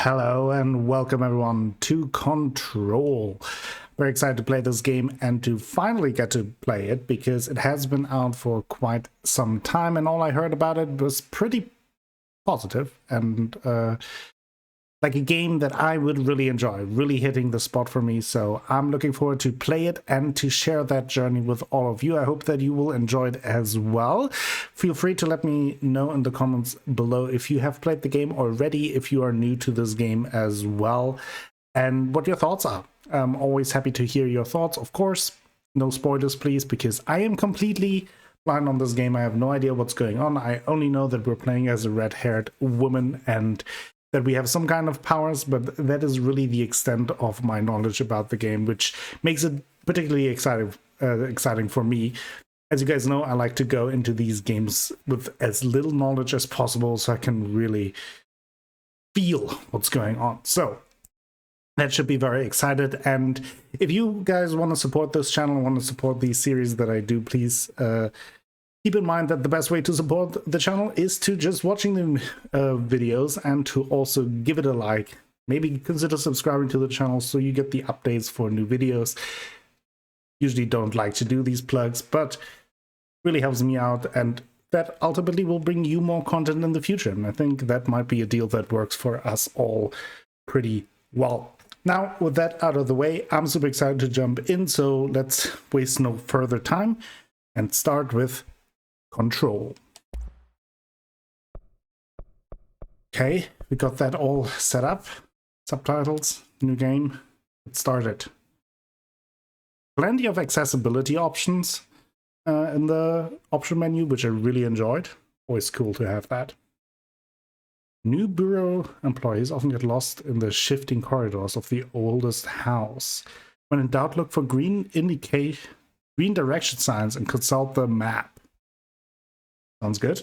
Hello and welcome everyone to Control. Very excited to play this game and to finally get to play it because it has been out for quite some time and all I heard about it was pretty positive and like a game that I would really enjoy, really hitting the spot for me. So I'm looking forward to play it and to share that journey with all of you. I hope that you will enjoy it as well. Feel free to let me know in the comments below if you have played the game already, if you are new to this game as well, and what your thoughts are. I'm always happy to hear your thoughts, of course. No spoilers, please, because I am completely blind on this game. I have no idea what's going on. I only know that we're playing as a red-haired woman and that we have some kind of powers, but that is really the extent of my knowledge about the game, which makes it particularly exciting for me. As you guys know, I like to go into these games with as little knowledge as possible so I can really feel what's going on. So that should be very excited. And if you guys want to support this channel, want to support these series that I do, please keep in mind that the best way to support the channel is to just watching the videos and to also give it a like. Maybe consider subscribing to the channel so you get the updates for new videos. Usually don't like to do these plugs, but really helps me out, and that ultimately will bring you more content in the future. And I think that might be a deal that works for us all pretty well. Now, with that out of the way, I'm super excited to jump in, so let's waste no further time and start with Control. Okay, we got that all set up. Subtitles, new game, get started. Plenty of accessibility options in the option menu, which I really enjoyed. Always cool to have that. New bureau employees often get lost in the shifting corridors of the oldest house. When in doubt, look for green direction signs and consult the map. Sounds good.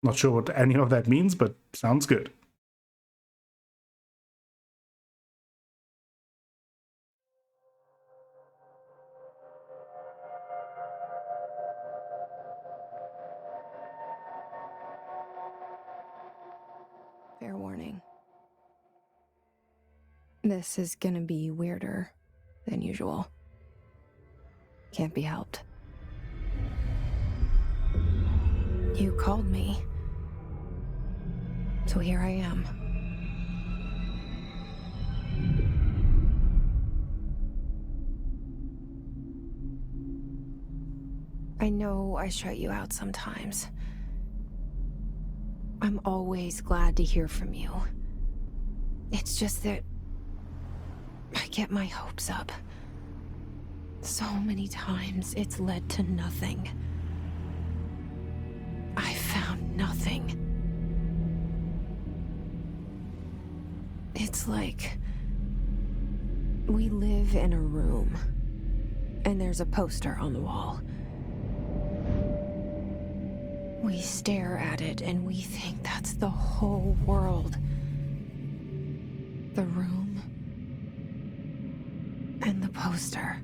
Not sure what any of that means, but sounds good. Fair warning. This is gonna be weirder than usual. Can't be helped. You called me. So here I am. I know I shut you out sometimes. I'm always glad to hear from you. It's just that I get my hopes up. So many times it's led to nothing. I found nothing. It's like we live in a room and there's a poster on the wall. We stare at it and we think that's the whole world. The room and the poster.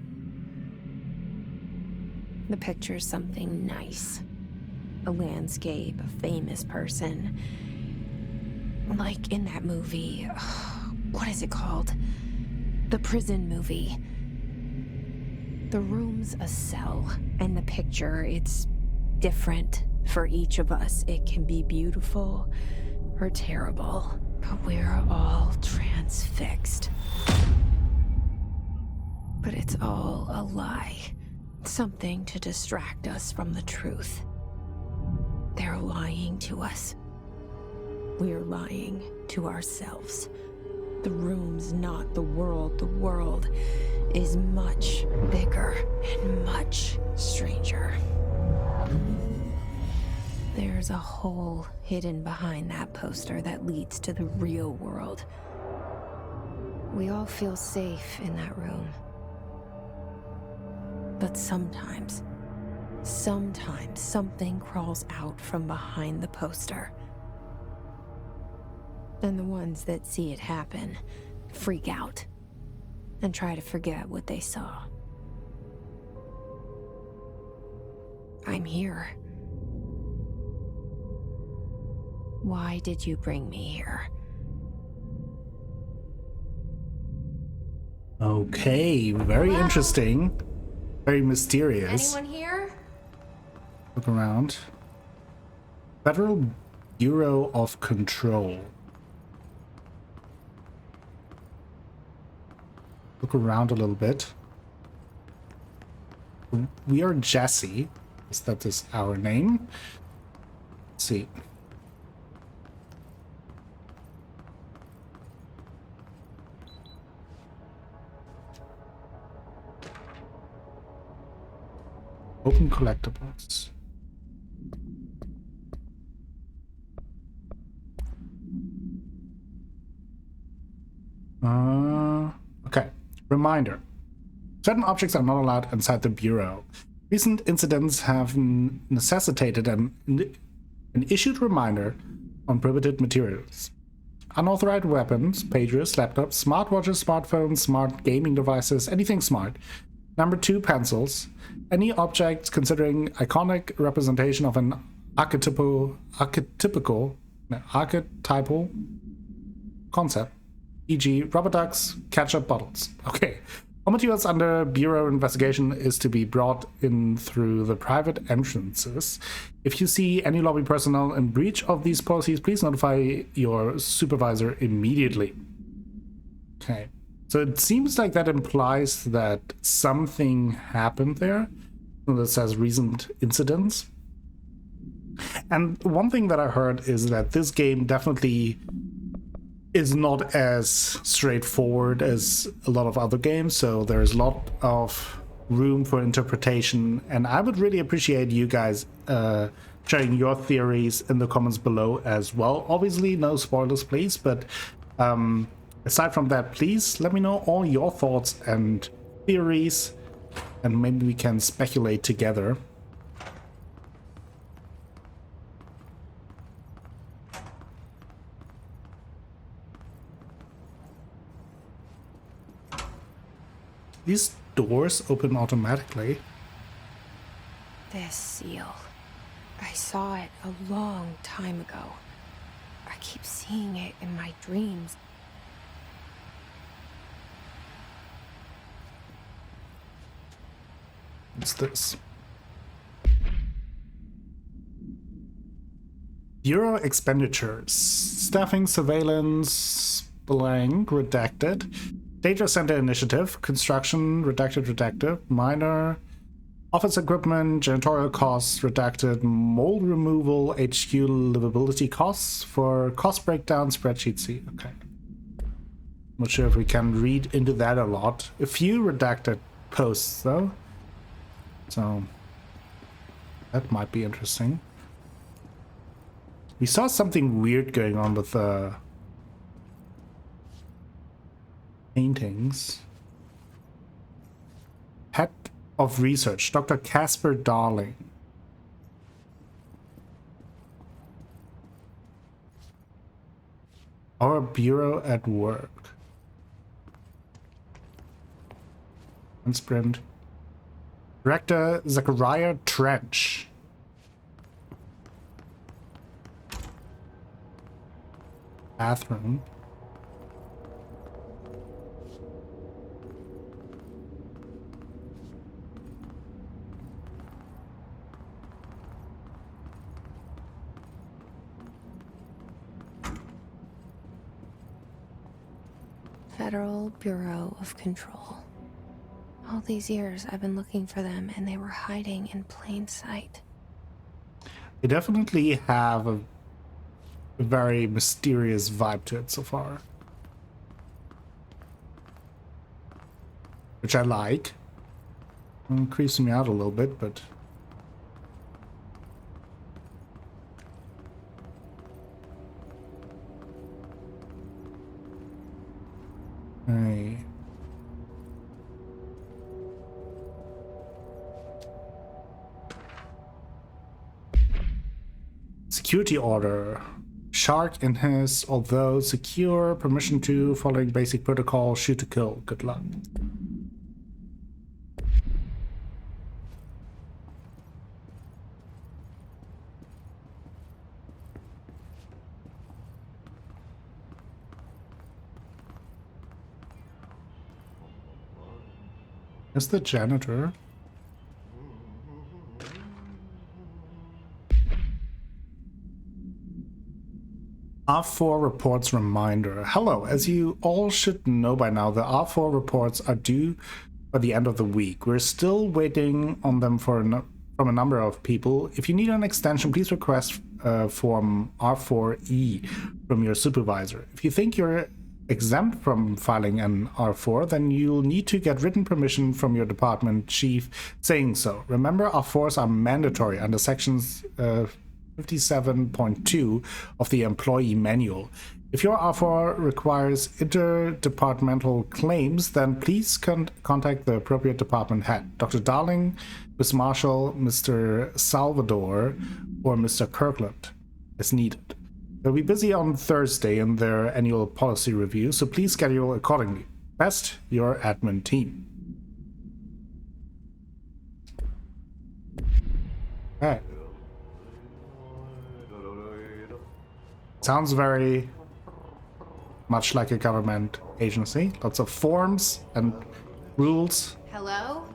The picture's something nice. A landscape, a famous person. Like in that movie, what is it called? The prison movie. The room's a cell, and the picture, it's different for each of us. It can be beautiful or terrible, but we're all transfixed. But it's all a lie. Something to distract us from the truth. They're lying to us. We're lying to ourselves. The room's not the world. The world is much bigger and much stranger. There's a hole hidden behind that poster that leads to the real world. We all feel safe in that room. But sometimes something crawls out from behind the poster. And the ones that see it happen freak out and try to forget what they saw. I'm here. Why did you bring me here? Okay, very Hello? interesting. Very mysterious. Anyone here? Look around. Federal Bureau of Control. Look around a little bit. We are Jesse. That is our name. Let's see. Open collectibles. Okay. Reminder. Certain objects are not allowed inside the Bureau. Recent incidents have necessitated an issued reminder on prohibited materials. Unauthorized weapons, pagers, laptops, smartwatches, smartphones, smart gaming devices, anything smart. Number 2, pencils. Any objects considering iconic representation of an archetypal concept, e.g. rubber ducks, ketchup bottles. Okay. All materials under Bureau investigation is to be brought in through the private entrances. If you see any lobby personnel in breach of these policies, please notify your supervisor immediately. Okay. So it seems like that implies that something happened there. That says recent incidents. And one thing that I heard is that this game definitely is not as straightforward as a lot of other games, so there's a lot of room for interpretation, and I would really appreciate you guys sharing your theories in the comments below as well. Obviously no spoilers please, but aside from that, please let me know all your thoughts and theories, and maybe we can speculate together. These doors open automatically. This seal. I saw it a long time ago. I keep seeing it in my dreams. What's this? Bureau expenditures. Staffing, surveillance, blank, redacted. Data center initiative, construction, redacted, minor, office equipment, janitorial costs, redacted, mold removal, HQ livability costs for cost breakdown, spreadsheet C. Okay. Not sure if we can read into that a lot. A few redacted posts though. So that might be interesting. We saw something weird going on with the paintings. Head of research, Dr. Casper Darling. Our bureau at work. And sprint. Director Zachariah Trench. Bathroom. Federal Bureau of Control. All these years I've been looking for them and they were hiding in plain sight. They definitely have a very mysterious vibe to it so far. Which I like. It creeps me out a little bit, but... Hey. Security order. Shark in his, although secure, permission to, following basic protocol, shoot to kill. Good luck. Is the janitor? R4 reports reminder. Hello, as you all should know by now, the R4 reports are due by the end of the week. We're still waiting on them from a number of people. If you need an extension, please request form R4E from your supervisor. If you think you're exempt from filing an R4, then you'll need to get written permission from your department chief saying so. Remember, R4s are mandatory under sections 57.2 of the employee manual. If your R4 requires interdepartmental claims, then please contact the appropriate department head, Dr. Darling, Ms. Marshall, Mr. Salvador, or Mr. Kirkland, as needed. They'll be busy on Thursday in their annual policy review, so please schedule accordingly. Best, your admin team. Alright. Sounds very much like a government agency. Lots of forms and rules. Hello?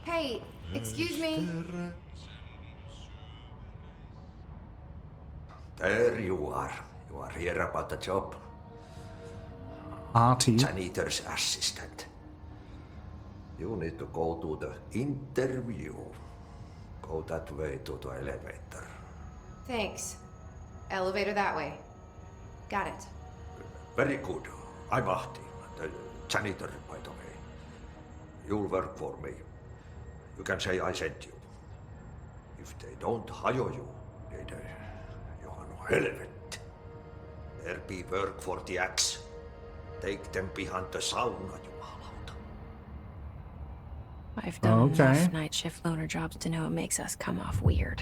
Hey, excuse me. There you are. You are here about the job. Artie. Janitor's assistant. You need to go to the interview. Go that way to the elevator. Thanks. Elevator that way. Got it. Very good. I'm Ahti, the janitor, by the way. You'll work for me. You can say I sent you. If they don't hire you, then you're no helvet. There be work for the axe. Take them behind the sauna, jumalauta. I've done enough night shift loner jobs to know it makes us come off weird.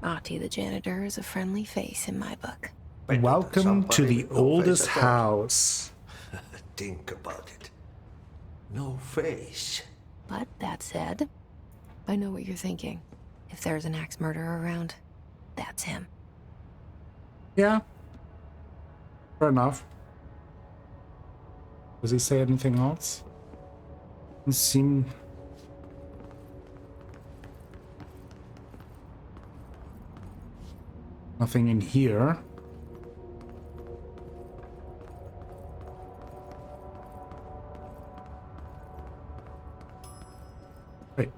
Ahti the janitor is a friendly face in my book. Welcome to the oldest house. Think about it. No face. But that said, I know what you're thinking. If there's an axe murderer around, that's him. Yeah. Fair enough. Does he say anything else? Doesn't seem... Nothing in here. Wait.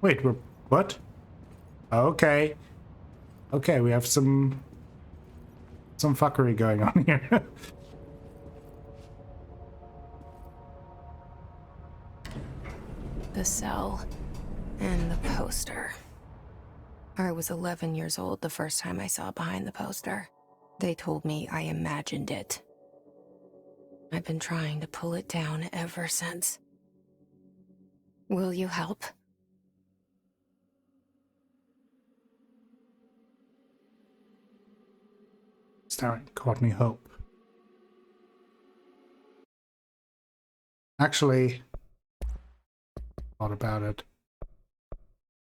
Wait, we're... What? Okay. Okay, we have some fuckery going on here. The cell and the poster. I was 11 years old the first time I saw behind the poster. They told me I imagined it. I've been trying to pull it down ever since. Will you help? Starring Courtney Hope. Actually, thought about it.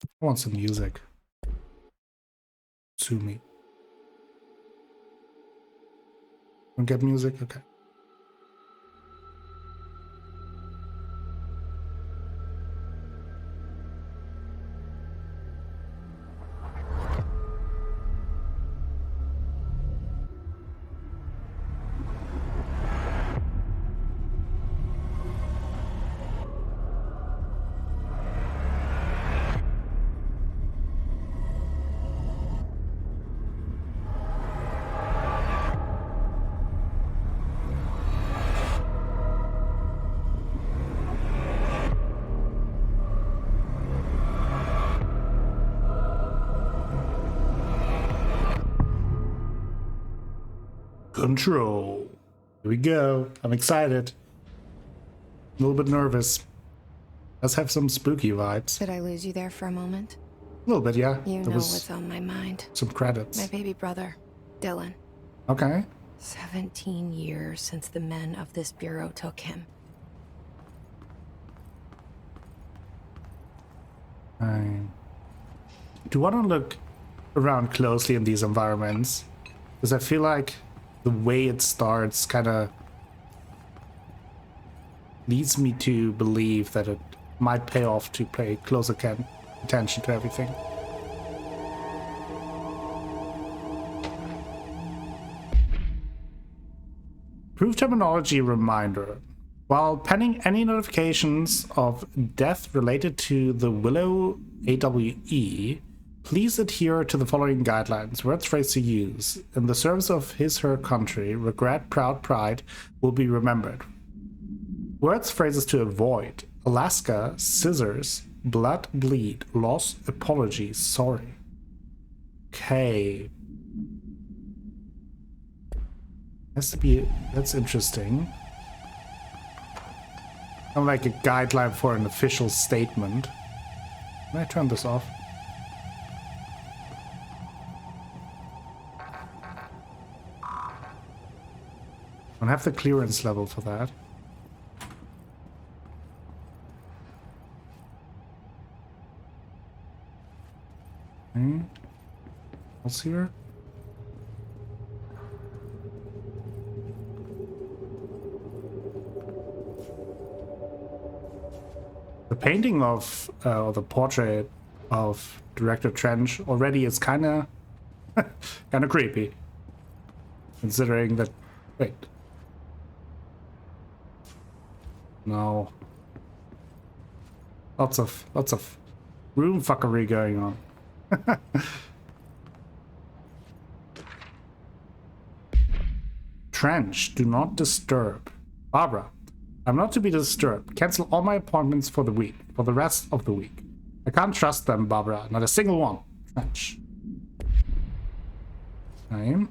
I want some music. Sue me. Want to get music? Okay. Control. Here we go. I'm excited. A little bit nervous. Let's have some spooky vibes. Did I lose you there for a moment? A little bit, yeah. You There know was what's on my mind. some credits. My baby brother, Dylan. Okay. 17 years since the men of this bureau took him. I do want to look around closely in these environments, because I feel like the way it starts kind of leads me to believe that it might pay off to pay closer attention to everything. Proof terminology reminder. While pending any notifications of death related to the Willow AWE, please adhere to the following guidelines. Words, phrase to use. In the service of his/her country, regret, proud, pride will be remembered. Words, phrases to avoid. Alaska, scissors, blood, bleed, loss, apology, sorry. Okay. Has to be, that's interesting. Kind of like a guideline for an official statement. Can I turn this off? I don't have the clearance level for that. Okay. What's here? The painting of, or the portrait of Director Trench already is kind of creepy. Considering that, wait. No. Lots of room fuckery going on. Trench, do not disturb. Barbara, I'm not to be disturbed. Cancel all my appointments for the week, for the rest of the week. I can't trust them, Barbara. Not a single one. Trench. Okay.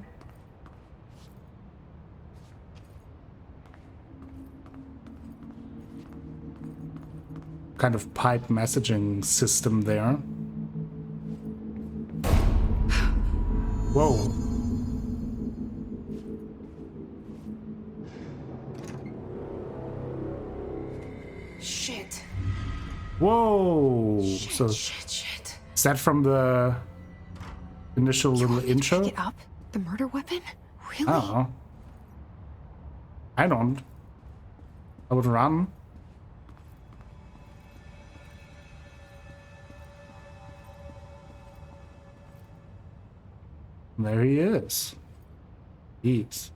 Kind of pipe messaging system there. Whoa. Shit. Whoa. So Shit. is that from the initial little intro? Pick it up? The murder weapon? Really? I don't know. I don't. I would run. There he is. Jeez.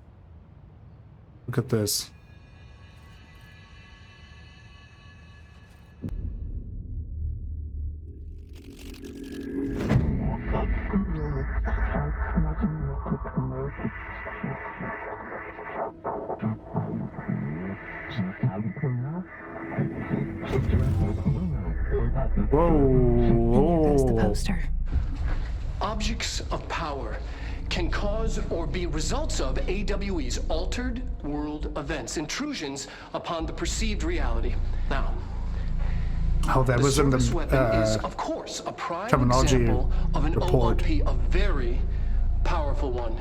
Look at this. Whoa. There's the poster. Objects of power can cause or be results of AWE's altered world events, intrusions upon the perceived reality. Now, Oh, that was in the service weapon is, of course, a prime terminology example of an report. OOP, a very powerful one.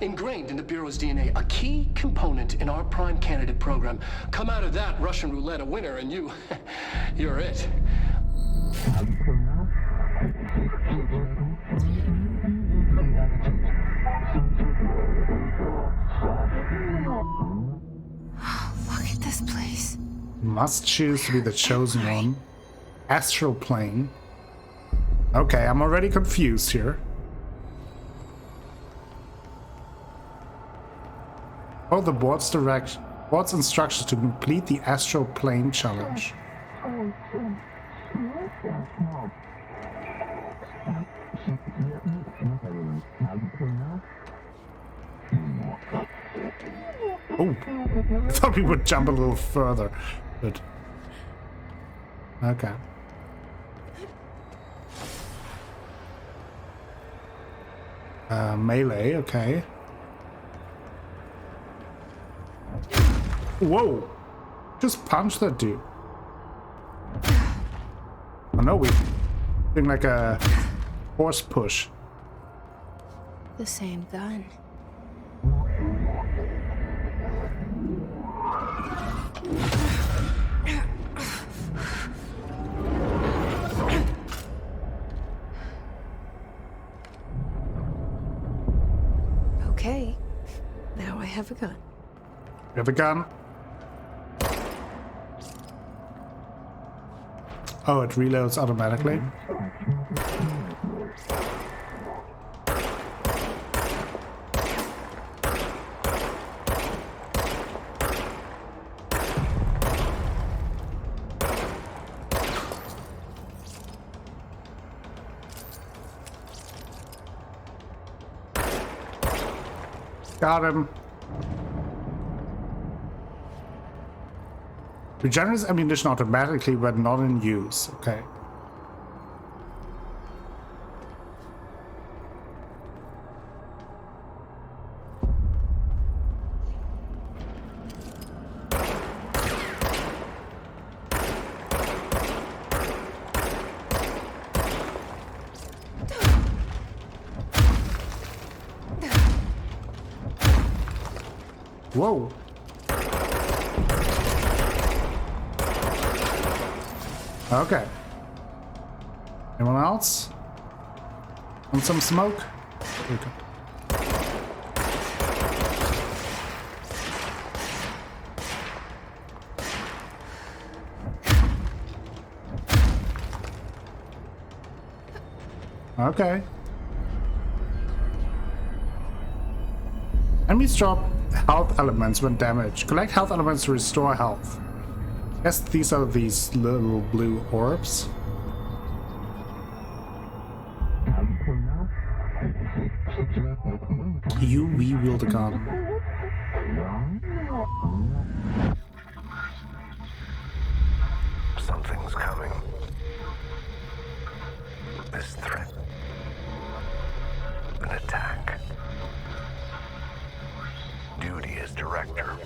Ingrained in the Bureau's DNA, a key component in our prime candidate program. Come out of that Russian roulette a winner, and you're it. Look at this place. Must choose to be the chosen one. Astral plane. Okay, I'm already confused here. Oh, the board's instructions to complete the astral plane challenge. Oh, I thought we would jump a little further, but okay. Melee, okay. Whoa! Just punch that dude. Oh no, we're doing like a force push. The same gun. have a gun. We have a gun. Oh, it reloads automatically. Got him. Regenerates ammunition automatically when not in use. Okay. Whoa. Okay. Anyone else? Want some smoke? Okay. Okay. Enemies drop health elements when damaged. Collect health elements to restore health. Guess these are these little blue orbs. You wield a gun. Something's coming. This threat. An attack. Duty as director.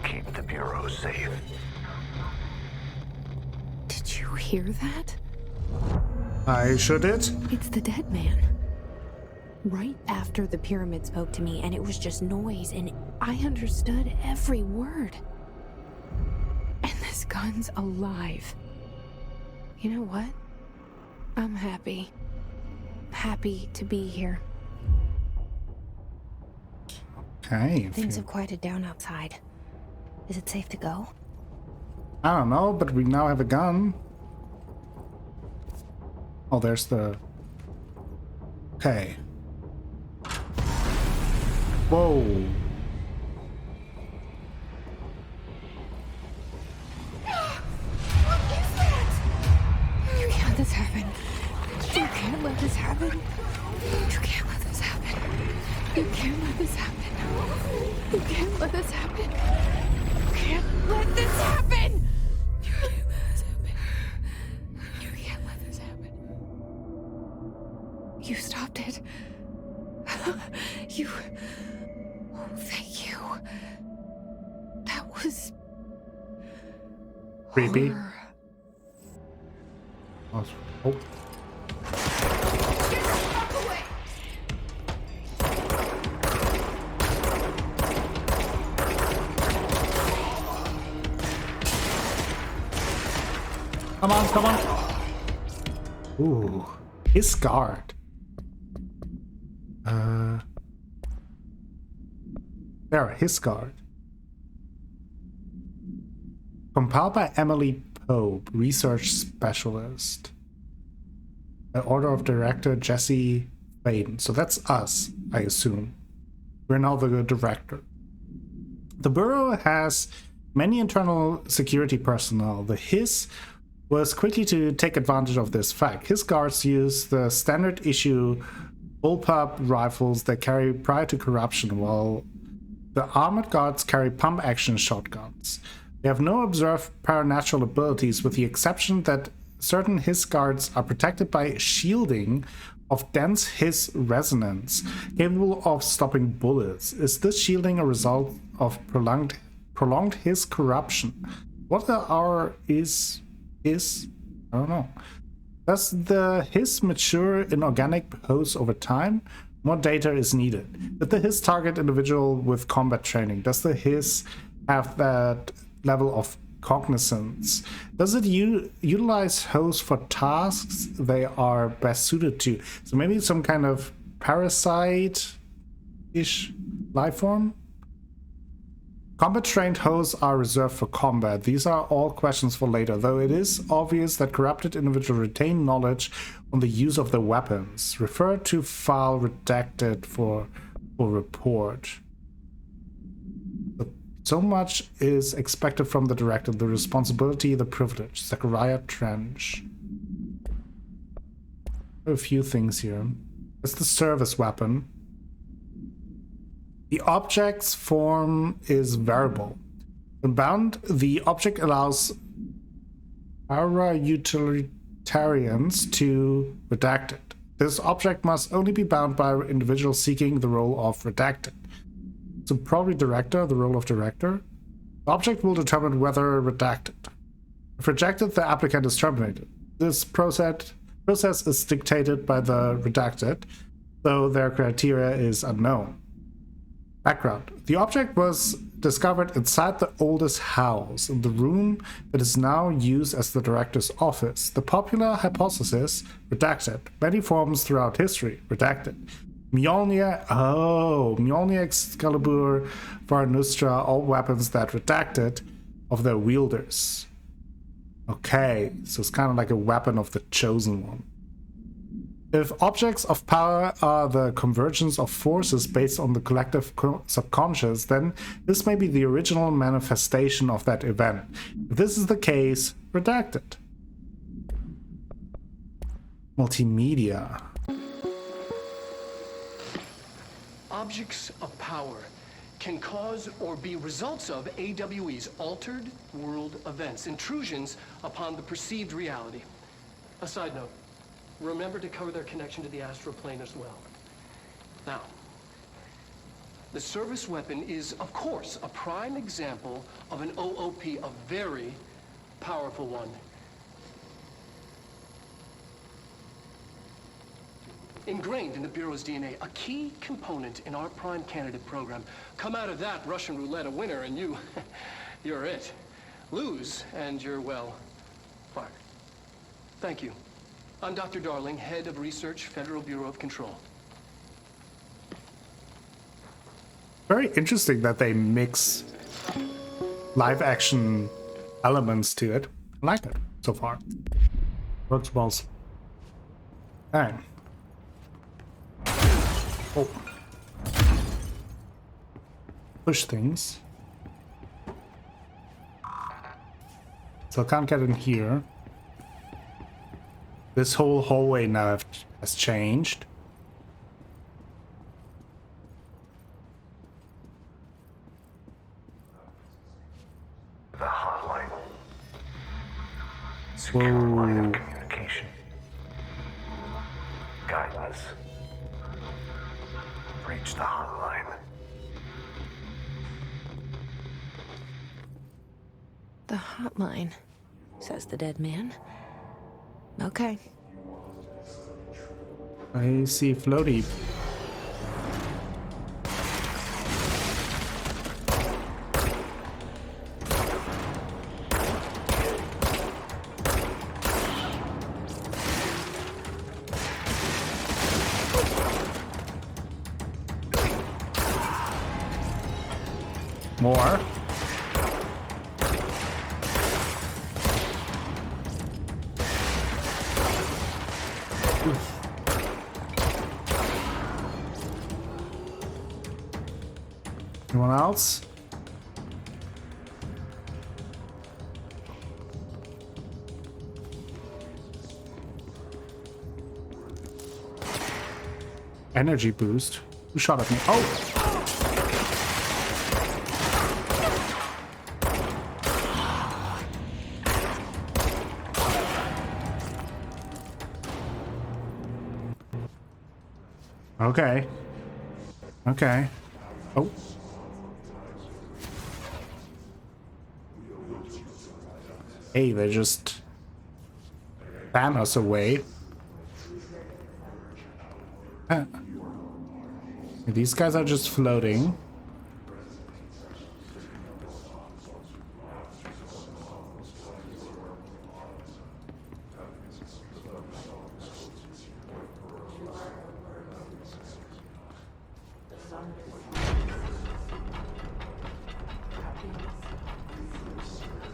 Keep the Bureau safe. Did you hear that? I sure did. It's the dead man. Right after the pyramid spoke to me, and it was just noise, and I understood every word. And this gun's alive. You know what? I'm happy. Happy to be here. Okay. Things have quieted down outside. Is it safe to go? I don't know, but we now have a gun. Oh, there's the... Okay. Whoa. What is that? You can't let this happen. You can't let this happen. You can't let this happen. You can't let this happen. You can't let this happen. You can't let this happen. You can't let this happen. You can't let this happen. You stopped it. You... Oh, thank you. That was... Creepy. horror. Oh. Get the fuck away! Come on, come on. Ooh. His guard. There, his guard. Compiled by Emily Pope, research specialist. By order of director Jesse Baden. So that's us, I assume. We're now the director. The Bureau has many internal security personnel. The HIS was quickly to take advantage of this fact. His guards use the standard issue bullpup rifles they carry prior to corruption, while the armored guards carry pump action shotguns. They have no observed paranatural abilities, with the exception that certain HIS guards are protected by shielding of dense HIS resonance, capable of stopping bullets. Is this shielding a result of prolonged HIS corruption? What is I don't know. Does the HIS mature in organic pose over time? More data is needed. Did the HIS target individual with combat training? Does the HIS have that level of cognizance? Does it utilize hosts for tasks they are best suited to? So maybe some kind of parasite ish life form? Combat-trained hosts are reserved for combat. These are all questions for later, though it is obvious that corrupted individuals retain knowledge on the use of their weapons. Refer to file redacted for report. So much is expected from the director, the responsibility, the privilege. Zachariah Trench. A few things here. It's the service weapon. The object's form is variable. When bound, the object allows para-utilitarians to redact it. This object must only be bound by individuals seeking the role of redacted. So probably director, the role of director. The object will determine whether redacted. If rejected, the applicant is terminated. This process is dictated by the redacted, though their criteria is unknown. Background. The object was discovered inside the oldest house, in the room that is now used as the director's office. The popular hypothesis, redacted. Many forms throughout history, redacted. Mjolnir, Mjolnir, Excalibur, Varnustra, all weapons that redacted of their wielders. Okay, so it's kind of like a weapon of the chosen one. If objects of power are the convergence of forces based on the collective subconscious, then this may be the original manifestation of that event. If this is the case, redacted. Multimedia. Objects of power can cause or be results of AWE's altered world events, intrusions upon the perceived reality. A side note. Remember to cover their connection to the astral plane as well. Now, the service weapon is, of course, a prime example of an OOP, a very powerful one. Ingrained in the Bureau's DNA, a key component in our prime candidate program. Come out of that Russian roulette a winner and you're it. Lose and you're, well, fired. Thank you. I'm Dr. Darling, Head of Research, Federal Bureau of Control. Very interesting that they mix live action elements to it. I like it so far. Works well. Alright. Oh. Push things. So I can't get in here. This whole hallway now has changed. The hotline. Secure line of communication. Guidance. Reach the hotline. The hotline, says the dead man. Okay. I see floaty. More. Anyone else? Energy boost. Who shot at me? Oh! Okay. Okay. Oh. Hey, they just ban us away. Huh. These guys are just floating.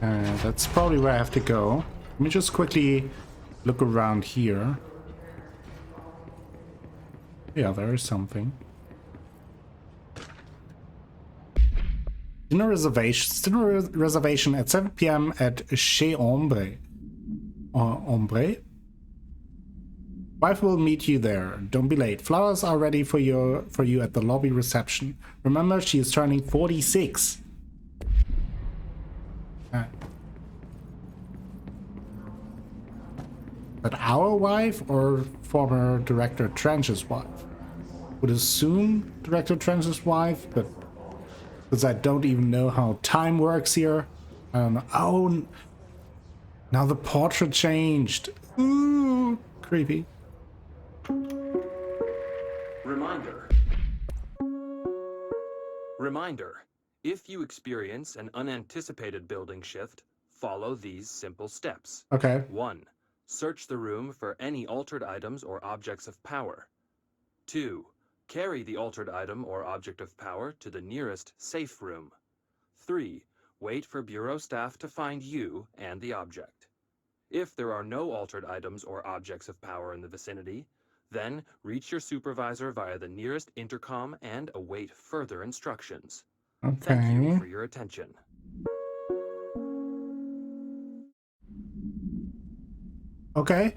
That's probably where I have to go. Let me just quickly look around here. Yeah, there is something. Dinner reservation at 7 p.m. at Chez Ombre. Ombre? Wife will meet you there. Don't be late. Flowers are ready for you at the lobby reception. Remember, she is turning 46. But our wife or former Director Trench's wife? Would assume Director Trench's wife, but because I don't even know how time works here. I don't know. Oh, now the portrait changed. Ooh, creepy. Reminder. If you experience an unanticipated building shift, follow these simple steps. Okay. 1. Search the room for any altered items or objects of power. 2. Carry the altered item or object of power to the nearest safe room. 3. Wait for Bureau staff to find you and the object. If there are no altered items or objects of power in the vicinity, then reach your supervisor via the nearest intercom and await further instructions. Thank you for your attention. Okay.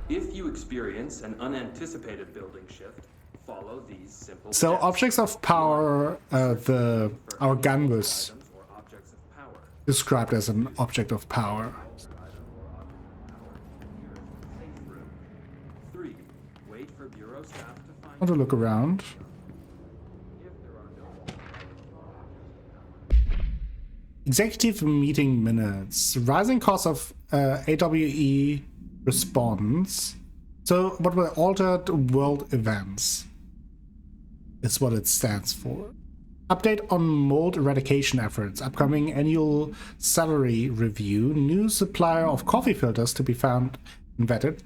If you experience an unanticipated building shift, follow these simple So steps. objects of power, our gun was Items or objects of power. described as an object of power. 3. Wait for Bureau staff to find I want to look around. Executive meeting minutes. Rising cost of AWE response. So what were altered world events? Is what it stands for. Update on mold eradication efforts. Upcoming annual salary review. New supplier of coffee filters to be found and vetted.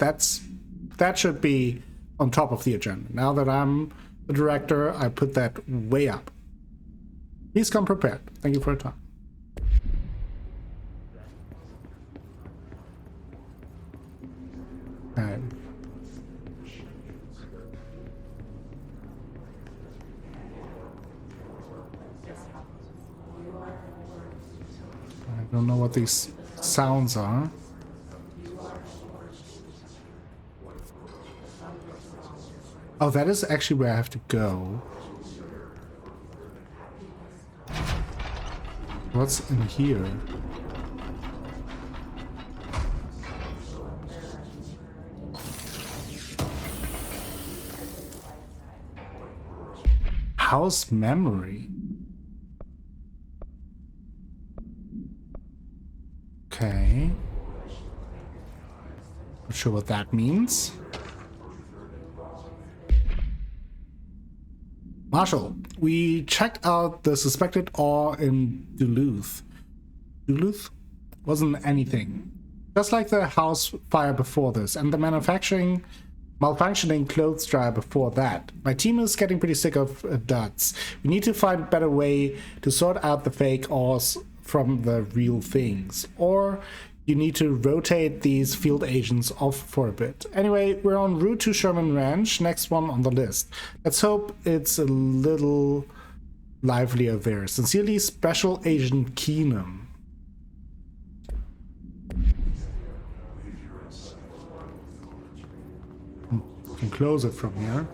That should be on top of the agenda. Now that I'm the director, I put that way up. Please come prepared. Thank you for your time. Okay. I don't know what these sounds are. Oh, that is actually where I have to go. What's in here? House memory. Okay. Not sure what that means. Marshall, we checked out the suspected ore in Duluth. Duluth? Wasn't anything. Just like the house fire before this, and the malfunctioning clothes dryer before that. My team is getting pretty sick of duds. We need to find a better way to sort out the fake ores from the real things. Or you need to rotate these field agents off for a bit. Anyway, we're en route to Sherman Ranch, next one on the list. Let's hope it's a little livelier there. Sincerely, Special Agent Keenum. Can close it from here.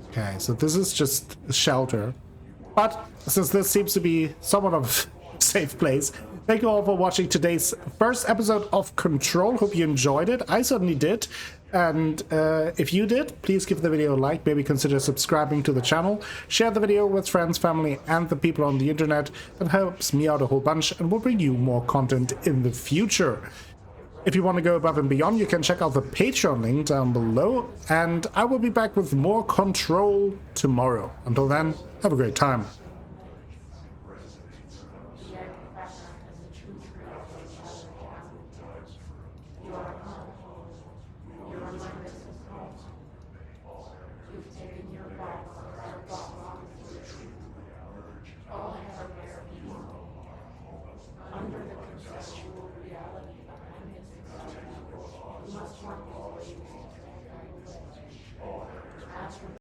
Okay, so this is just a shelter. But since this seems to be somewhat of a safe place, thank you all for watching today's first episode of Control. Hope you enjoyed it. I certainly did. And if you did, please give the video a like. Maybe consider subscribing to the channel. Share the video with friends, family, and the people on the internet. That helps me out a whole bunch and will bring you more content in the future. If you want to go above and beyond, you can check out the Patreon link down below, and I will be back with more Control tomorrow. Until then, have a great time.